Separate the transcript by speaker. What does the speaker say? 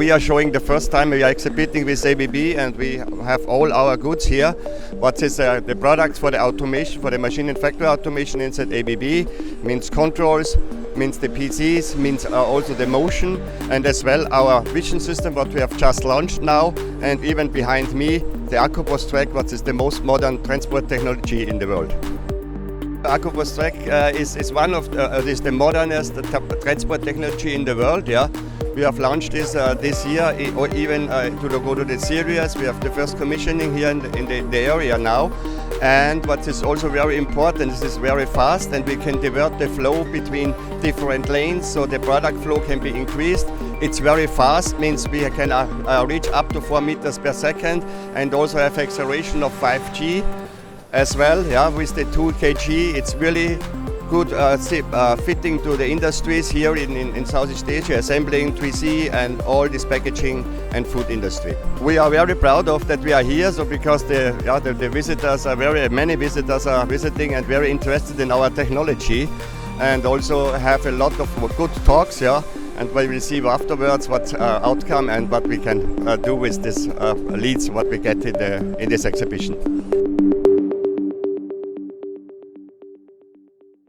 Speaker 1: we are showing the first time we are exhibiting with ABB, and we have all our goods here. What is the products for the automation, for the machine and factory automation inside ABB, means controls, means the PCs, means also the motion, and as well our vision system what we have just launched now, and even behind me the ACOPOS track, what is the most modern transport technology in the world. ACOPOS track is one of is the modernest transport technology in the world. Yeah, we have launched this year, or even to go to the series. We have the first commissioning here in the area now. And what is also very important, this is very fast, and we can divert the flow between different lanes, so the product flow can be increased. It's very fast, means we can reach up to 4 meters per second, and also have acceleration of 5G as well. Yeah, with the 2 kg, it's really good fitting to the industries here in Southeast Asia, assembling 3C and all this packaging and food industry. We are very proud of that we are here, so because the visitors are many visitors are visiting and very interested in our technology, and also have a lot of good talks. Yeah, and we will see afterwards what outcome and what we can do with this leads what we get in this exhibition.